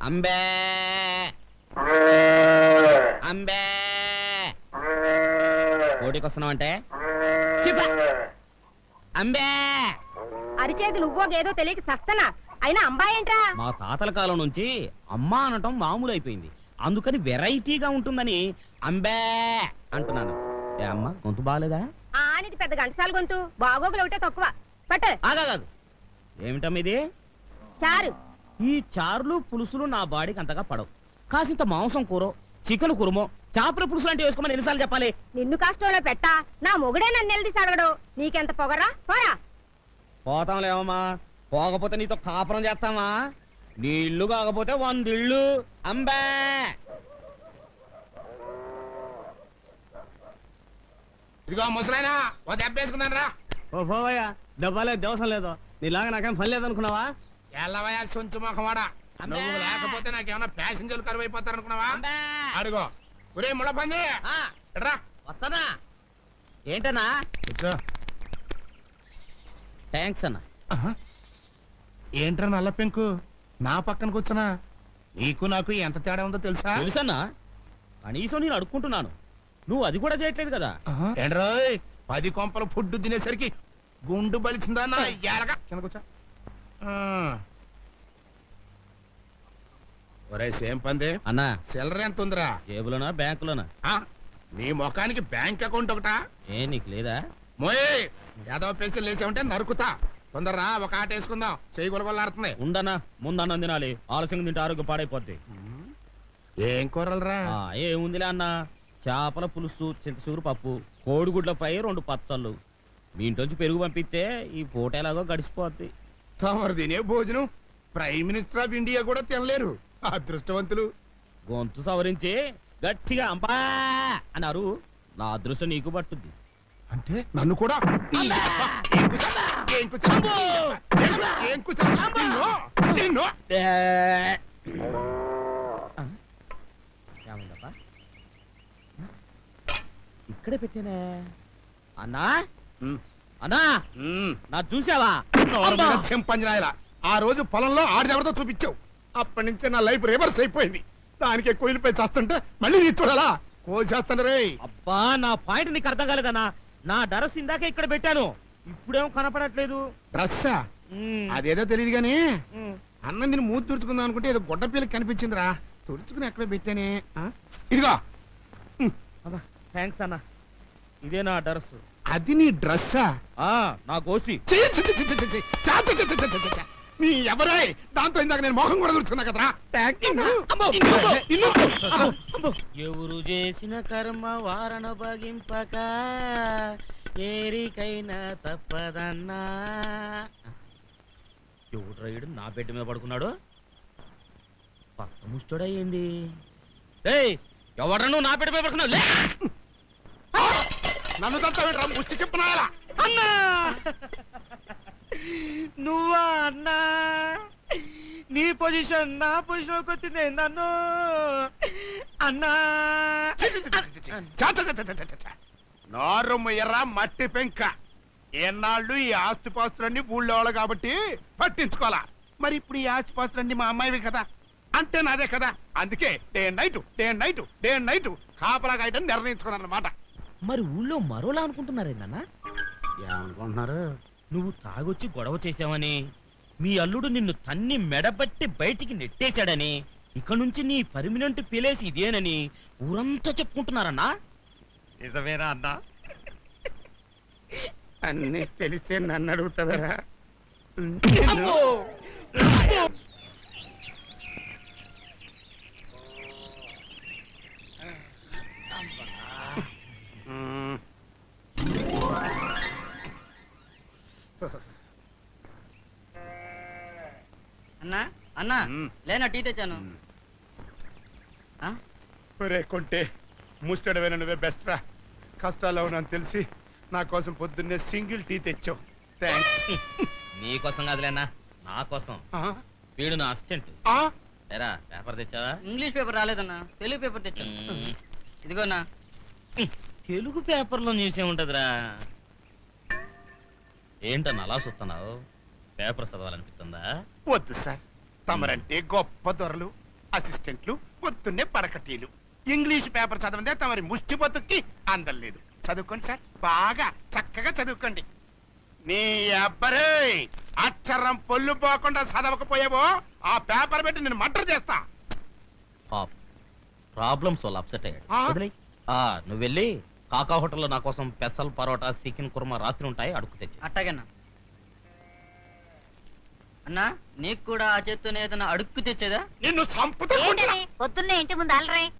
అంబే అంబే కోడికి వస్తున్నావు అంటే అంబే అరిచేది నువ్వో ఏదో తెలియక చస్తనా అయినా అంబాయేంట్రా? మా తాతల కాలం నుంచి అమ్మ అనటం మామూలు అయిపోయింది, అందుకని వెరైటీగా ఉంటుందని అంబే అంటున్నాను. ఏ అమ్మ గొంతు బాగాలేదా? ఆనిది పెద్ద గంటసాల గొంతు, బాగోగులు ఒకటే తక్కువ. పట్టు. ఆగాదు, ఏమిటమ్మ ఇది? చారు. ఈ చారులు పులుసులు నా బాడీకి అంతగా పడవు. కాసింత మాంసం కూర, చికెన్ కురుమో, చేపల పులుసు లాంటివి వేసుకోమని ఎన్నిసార్లు చెప్పాలి? నిన్ను కష్టంలో పెట్టా నా మొగుడే నన్ను నిలదీసి అడగడు. నీకెంత పొగరా? పోరా. పోతాంలేమమ్మా, పోకపోతే నీతో కాపురం చేస్తామా? నీ ఇల్లు కాకపోతే 100 ఇళ్ళు. అంబే ఇదిగో ముసలాయనా, ఓ దెబ్బ వేసుకున్నాను రా. ఓ పోవయ్యా, డబ్బాలేదు దేవసం లేదు. నీలాగా నాకేం పని లేదనుకున్నావా? ఎల్లవయ్యా సొంచు మొఖమాడా, నువ్వు లేకపోతే నాకేమన్నా ప్యాసింజర్లు కరువు అయిపోతారు అనుకున్నావా? అడుగో ఒరే ముళ్ళ పంది రా. వస్తానా? ఏంటన్నా? కూర్చో. థ్యాంక్స్ అన్న. ఏంట్రా నల్ల పెంకు నా పక్కన కూర్చున్నా? నీకు నాకు ఎంత తేడా ఉందో తెలుసా? తెలుసన్నా, కనీసం నేను అడుక్కుంటున్నాను, నువ్వు అది కూడా చేయట్లేదు కదా. ఏంట్రోయ్ 10 కొంపలు ఫుడ్ తినేసరికి గుండు బలిచిందా నా ఎలగా? కింద కూర్చో. ఒరే సేమ్ పంది అన్నా, సిల్లర ఎంత ఉందిరా? జేబులోనా బ్యాంకులోనా? నీ ముఖానికి బ్యాంక్ అకౌంట్ ఒకటా? ఏ నీకు లేదా? మోయ్ యాదవ పెన్సిల్ వేసామంటే నరుకుతా. తొందరరా, ఒక ఆట వేసుకుందాం, చెయ్యి గులగొల్లాడుతుంది. ఉండనా, ముందన్నం తినాలి, ఆలస్యంగా తింటే ఆరోగ్యం పాడైపోద్ది. ఏం కూరలరా? ఏముందిలే అన్న, చేపల పులుసు, చింతసూరు పప్పు, కోడిగుడ్ల ఫ్రై, 2 పచ్చళ్ళు. మీ ఇంటి పెరుగు పంపిస్తే ఈ పూట ఎలాగో గడిచిపోద్ది. తమరు తినే భోజనం ప్రైమ్ మినిస్టర్ ఆఫ్ ఇండియా కూడా తినలేరు, అదృష్టవంతులు. గొంతు సవరించి గట్టిగా అంబా అన్నారు, నా అదృష్టం నీకు పట్టుద్ది. అంటే నన్ను కూడా ఏముందప్పా ఇక్కడే పెట్టానే. అన్నా అన్నా, నా చూసావా? చెంపంజనాయలా ఆ రోజు పొలంలో ఆడదెవరితో చూపించావు, అప్పటి నుంచే నా లైఫ్ రివర్స్ అయిపోయింది. దానికే కోయిలపై చేస్తుంటే మళ్ళీ నీ చూడాలా? కోసేస్తాను రే. అబ్బా, నా పాయింట్ నీకు అర్థం కాలేదన్నా. నా డ్రెస్ ఇందాకే ఇక్కడ పెట్టాను, ఇప్పుడేమో కనపడట్లేదు. డ్రస్సా? అదేదో తెలియదు గానీ అన్నం దీన్ని మూతి తుడుచుకుందాం అనుకుంటే ఏదో గొడ్డ పిల్లకి కనిపించిందిరా, తుడుచుకుని ఎక్కడ పెట్టానే. ఇదిగో. థ్యాంక్స్ అన్నా, ఇదే నా డ్రెస్. అది నీ డ్రస్సా? నా గోసి. నీ ఎవరై దాంతో ఇందాక నేను మొహం కూడా తుడుచుకున్నా కదరా. ఎవరు చేసిన కర్మ వారణ భగింపక ఏరికైనా తప్పదన్నా. ఎవడు రైడు నా బెడ్ మీద పడుకున్నాడు? పక్క ముష్టోడయ్యింది. ఎవడ నువ్వు నా బెడ్ మీద పడుకున్నావు? నన్ను తప్ప ముచ్చి చెప్పినాయలా? అన్నా, నువ్వా అన్నా? నీ పొజిషన్ నా పొజిషన్ వచ్చింది నన్ను అన్నా. నారుమ్మ ఎర్ర మట్టి పెంక. ఎన్నాళ్ళు ఈ ఆస్తిపాస్తులన్నీ ఊళ్ళో వాళ్ళు కాబట్టి పట్టించుకోవాలా. మరి ఇప్పుడు ఈ ఆస్తిపాస్తులన్నీ మా అమ్మాయివి కదా, అంటే నాదే కదా. అందుకే డే అండ్ నైట్ కాపలాగా అయితే నిర్ణయించుకున్నాను అనమాట. మరి ఊళ్ళో మరోలా అనుకుంటున్నారేందన్నా? ఏమనుకుంటున్నారు? నువ్వు తాగొచ్చి గొడవ చేశావని, మీ అల్లుడు నిన్ను తన్ని మెడబట్టి బయటికి నెట్టేశాడని, ఇక నుంచి నీ పర్మినెంట్ ప్లేస్ ఇదేనని ఊరంతా చెప్పుకుంటున్నారన్నా. నిజమేనా అన్నా? అన్నీ తెలిసే నన్ను అడుగుతావరా? అన్నా అన్నా లేనా టీ తెచ్చాను. కొంటే ముస్టడవేనా నువ్వే బెస్ట్ రా. కష్టాల్లో ఉన్నాను తెలిసి నా కోసం పొద్దున్నే సింగిల్ టీ తెచ్చావు. థ్యాంక్స్. నీకోసం కాదులేనా, నా కోసం. వీడు నా అసిస్టెంట్. ఎరా పేపర్ తెచ్చావా? ఇంగ్లీష్ పేపర్ రాలేదన్నా, తెలుగు పేపర్ తెచ్చాను. ఇదిగోనా. తెలుగు పేపర్లో న్యూస్ ఏముంటదిరా? ఏంటన్నా అలా చూస్తున్నావు? పేపర్ చదవాలనిపిస్తుందా? వద్దు సార్, తమరంటే గొప్ప దొరలు, అసిస్టెంట్లు పొద్దున్నే పడకటీలు ఇంగ్లీష్ పేపర్ చదవదే తమరి ముష్టి బతుక్కి అందలేదు చదువుకోండి సార్ బాగా చక్కగా చదువుకోండి నీ అబ్బరే అక్షరం పొల్లు పోకుండా చదవకపోయావో ఆ పేపర్ పెట్టి నేను మర్డర్ చేస్తా ప్రాబ్లమ్స్ వల్ల అప్సెట్ అయ్యాడు ఆ? వదిలేయ్. నువ్వు వెళ్ళి కాకా హోటల్లో నా కోసం పెసల్ పరోటా చికెన్ కుర్మా రాత్రి ఉంటాయి అడుగు తెచ్చి అట్టాగన్నా అన్నా నీకు కూడా ఆ చేత్తోనే ఏదైనా అడుక్కు తెచ్చేదా నిన్ను చంపుతా ఏంటని పొద్దున్నే ఇంటి ముందు అలరే